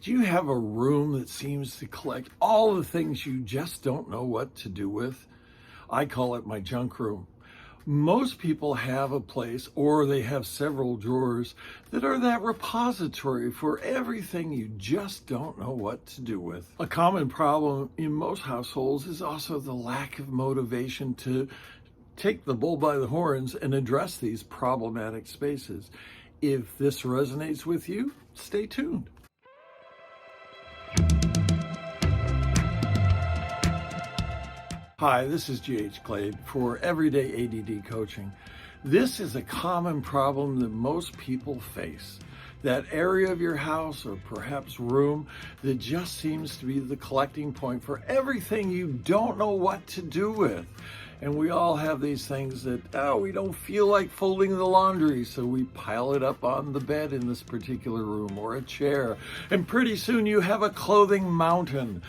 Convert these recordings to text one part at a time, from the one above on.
Do you have a room that seems to collect all the things you just don't know what to do with? I call it my junk room. Most people have a place, or they have several drawers that are that repository for everything you just don't know what to do with. A common problem in most households is also the lack of motivation to take the bull by the horns and address these problematic spaces. If this resonates with you, stay tuned. Hi, this is G.H. Glade for Everyday ADD Coaching. This is a common problem that most people face. That area of your house or perhaps room that just seems to be the collecting point for everything you don't know what to do with. And we all have these things that, we don't feel like folding the laundry, so we pile it up on the bed in this particular room or a chair. And pretty soon you have a clothing mountain.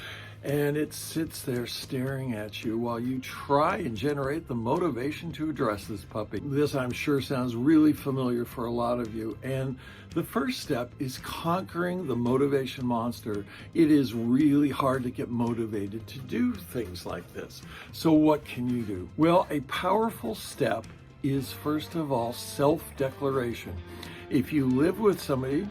And it sits there staring at you while you try and generate the motivation to address this puppy. This, I'm sure, sounds really familiar for a lot of you. And the first step is conquering the motivation monster. It is really hard to get motivated to do things like this. So what can you do? Well, a powerful step is, first of all, self-declaration. If you live with somebody,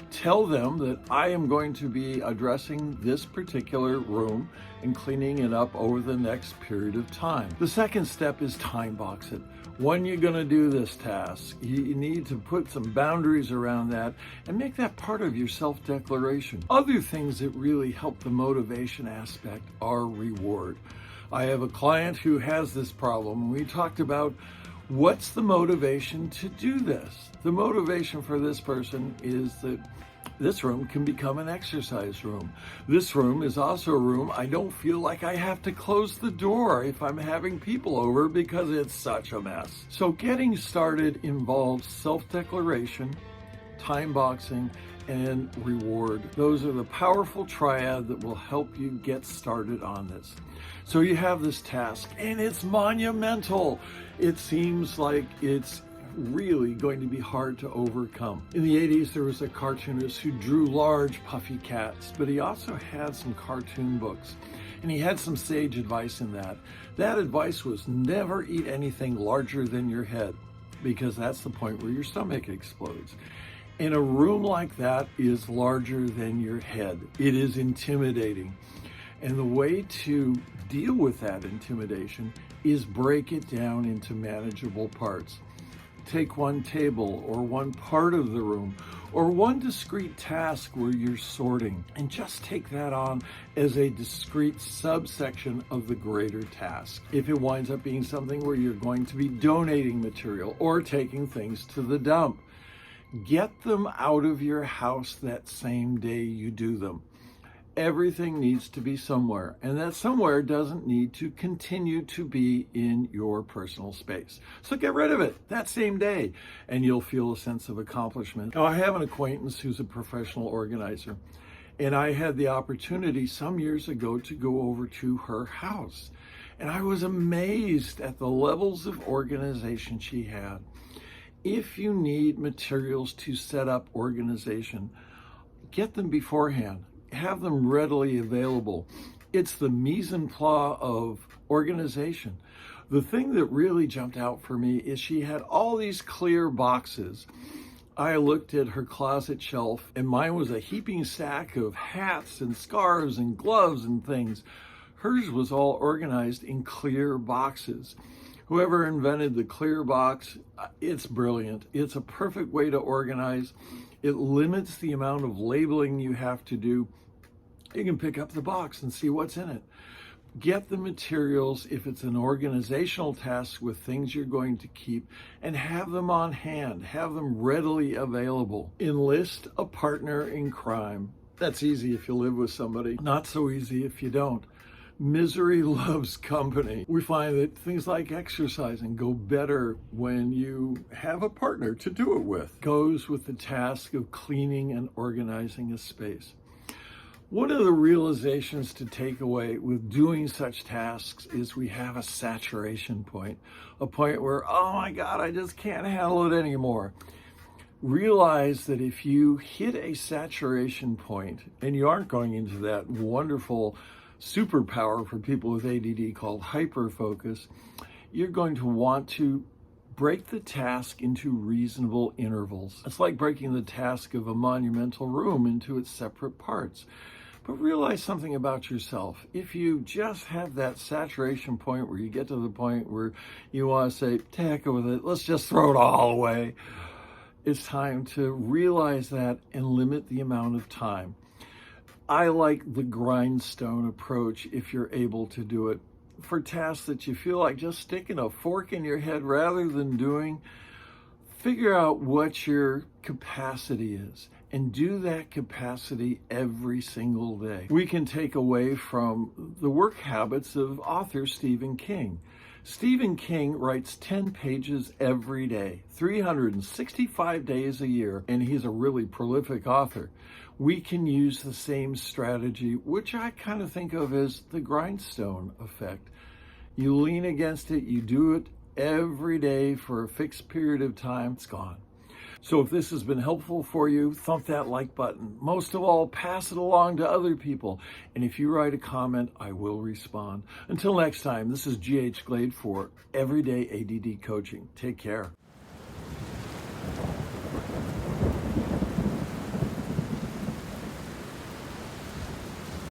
tell them that I am going to be addressing this particular room and cleaning it up over the next period of time. The second step is time box it. When you're going to do this task, you need to put some boundaries around that and make that part of your self-declaration. Other things that really help the motivation aspect are reward. I have a client who has this problem. We talked about what's the motivation to do this. The motivation for this person is that this room can become an exercise room. This room is also a room I don't feel like I have to close the door if I'm having people over because it's such a mess. So getting started involves self-declaration, time boxing, and reward. Those are the powerful triad that will help you get started on this. So you have this task and it's monumental. It seems like it's really going to be hard to overcome. In the 80s, there was a cartoonist who drew large puffy cats, but he also had some cartoon books. And he had some sage advice in that. That advice was never eat anything larger than your head, because that's the point where your stomach explodes. And a room like that is larger than your head. It is intimidating. And the way to deal with that intimidation is break it down into manageable parts. Take one table or one part of the room or one discrete task where you're sorting, and just take that on as a discrete subsection of the greater task. If it winds up being something where you're going to be donating material or taking things to the dump, get them out of your house that same day you do them. Everything needs to be somewhere, and that somewhere doesn't need to continue to be in your personal space. So get rid of it that same day, and you'll feel a sense of accomplishment. Now, I have an acquaintance who's a professional organizer, and I had the opportunity some years ago to go over to her house, and I was amazed at the levels of organization she had. If you need materials to set up organization, get them beforehand. Have them readily available. It's the mise en place of organization. The thing that really jumped out for me is she had all these clear boxes. I looked at her closet shelf, and mine was a heaping stack of hats and scarves and gloves and things. Hers was all organized in clear boxes. Whoever invented the clear box, it's brilliant. It's a perfect way to organize. It limits the amount of labeling you have to do. You can pick up the box and see what's in it. Get the materials if it's an organizational task with things you're going to keep, and have them on hand. Have them readily available. Enlist a partner in crime. That's easy if you live with somebody. Not so easy if you don't. Misery loves company. We find that things like exercising go better when you have a partner to do it with. Goes with the task of cleaning and organizing a space. One of the realizations to take away with doing such tasks is we have a saturation point, a point where, oh my God, I just can't handle it anymore. realize that if you hit a saturation point, and you aren't going into that wonderful superpower for people with ADD called hyperfocus, you're going to want to break the task into reasonable intervals. It's like breaking the task of a monumental room into its separate parts. But realize something about yourself. If you just have that saturation point where you get to the point where you want to say, to heck with it, let's just throw it all away, it's time to realize that and limit the amount of time. I like the grindstone approach if you're able to do it. For tasks that you feel like just sticking a fork in your head rather than doing, figure out what your capacity is and do that capacity every single day. We can take away from the work habits of author Stephen King. Stephen King writes 10 pages every day, 365 days a year, and he's a really prolific author. We can use the same strategy, which I kind of think of as the grindstone effect. You lean against it, you do it every day for a fixed period of time, it's gone. So if this has been helpful for you, thump that like button. Most of all, pass it along to other people. And if you write a comment, I will respond. Until next time, this is G.H. Glade for Everyday ADD Coaching. Take care.